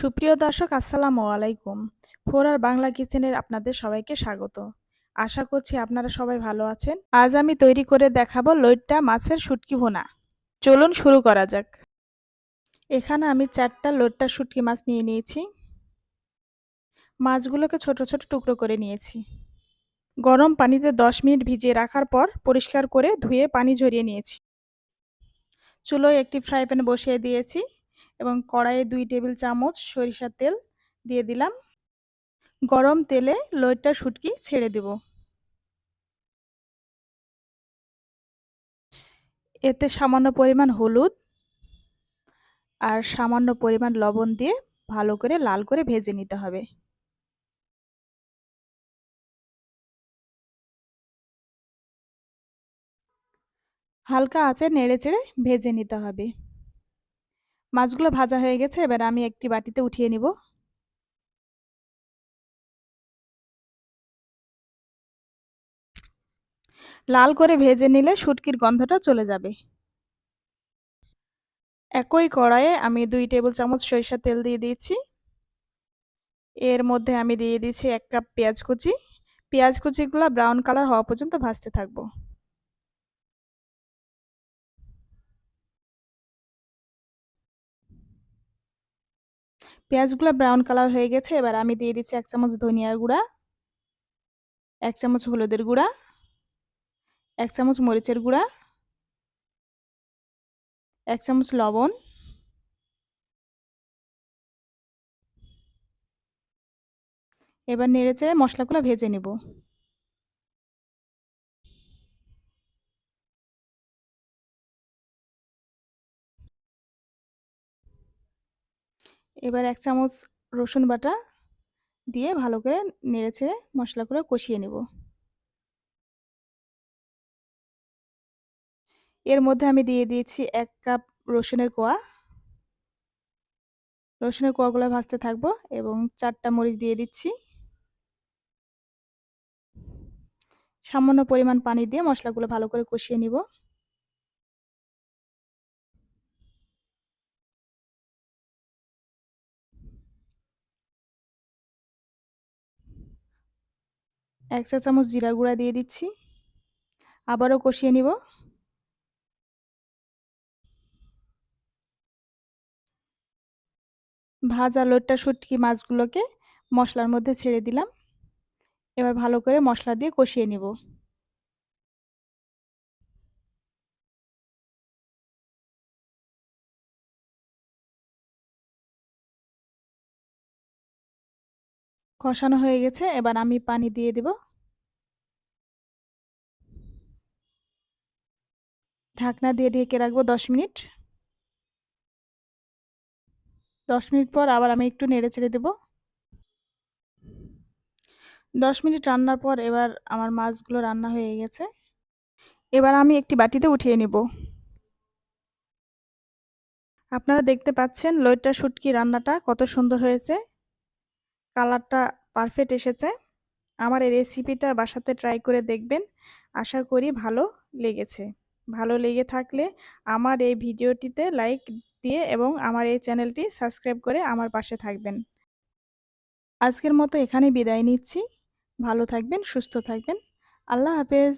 সুপ্রিয় দর্শক আসসালামু আলাইকুম। ফোরার বাংলা কিচেনের আপনাদের সবাইকে স্বাগত। আশা করছি আপনারা সবাই ভালো আছেন। আজ আমি তৈরি করে দেখাবো লইট্টা মাছের শুটকি ভুনা। চলুন শুরু করা যাক। এখানে আমি 4টা লইট্টা শুটকি মাছ নিয়ে নিয়েছি। মাছগুলোকে ছোট ছোট টুকরো করে নিয়েছি। গরম পানিতে 10 মিনিট ভিজিয়ে রাখার পর পরিষ্কার করে ধুয়ে পানি ঝরিয়ে নিয়েছি। চুলোয় একটি ফ্রাই প্যান বসিয়ে দিয়েছি এবং কড়াইয়ে 2 টেবিল চামচ সরিষার তেল দিয়ে দিলাম। গরম তেলে লইট্টা শুটকি ছেড়ে দেব। এতে সামান্য পরিমাণ হলুদ আর সামান্য পরিমাণ লবণ দিয়ে ভালো করে লাল করে ভেজে নিতে হবে। হালকা আঁচে নেড়েচেড়ে ভেজে নিতে হবে। মাছগুলো ভাজা হয়ে গেছে, এবার আমি একটি বাটিতে উঠিয়ে নিব। লাল করে ভেজে নিলে শুটকির গন্ধটা চলে যাবে। একই কড়াইয়ে আমি 2 টেবিল চামচ সরিষার তেল দিয়ে দিয়েছি। এর মধ্যে আমি দিয়ে দিচ্ছি 1 কাপ পেঁয়াজ কুচি। পেঁয়াজ কুচিগুলো ব্রাউন কালার হওয়া পর্যন্ত ভাজতে থাকবো। পেঁয়াজগুলো ব্রাউন কালার হয়ে গেছে, এবার আমি দিয়ে দিচ্ছি 1 চামচ ধনিয়ার গুঁড়া, 1 চামচ হলুদের গুঁড়া, 1 চামচ মরিচের গুঁড়া, 1 চামচ লবণ, এবার নেড়েচেড়ে মশলাগুলো ভেজে নেব। এবার 1 চামচ রসুন বাটা দিয়ে ভালো করে নেড়েচেড়ে মশলাগুলো কষিয়ে নেব। এর মধ্যে আমি দিয়ে দিয়েছি 1 কাপ রসুনের কোয়া। রসুনের কোয়াগুলো ভাজতে থাকবো এবং 4টা মরিচ দিয়ে দিচ্ছি। সামান্য পরিমাণ পানি দিয়ে মশলাগুলো ভালো করে কষিয়ে নিব। এক চা চামচ জিরা গুঁড়া দিয়ে দিচ্ছি। আবারও কষিয়ে নিব। ভাজা লইট্টা শুটকি মাছগুলোকে মশলার মধ্যে ছেড়ে দিলাম। এবার ভালো করে মশলা দিয়ে কষিয়ে নিব। কষানো হয়ে গেছে, এবার আমি পানি দিয়ে দেব। ঢাকনা দিয়ে ঢেকে রাখবো 10 মিনিট। 10 মিনিট পর আবার আমি একটু নেড়েচেড়ে দেব। 10 মিনিট রান্নার পর এবার আমার মাছগুলো রান্না হয়ে গেছে। এবার আমি একটি বাটিতে উঠিয়ে নিব। আপনারা দেখতে পাচ্ছেন লইট্টা শুটকি রান্নাটা কত সুন্দর হয়েছে। কালারটা পারফেক্ট এসেছে। আমার এই রেসিপিটা বাসাতে ট্রাই করে দেখবেন। আশা করি ভালো লেগেছে। ভালো লেগে থাকলে আমার এই ভিডিওটিতে লাইক দিয়ে এবং আমার এই চ্যানেলটি সাবস্ক্রাইব করে আমার পাশে থাকবেন। আজকের মতো এখানেই বিদায় নিচ্ছি। ভালো থাকবেন, সুস্থ থাকবেন। আল্লাহ হাফেজ।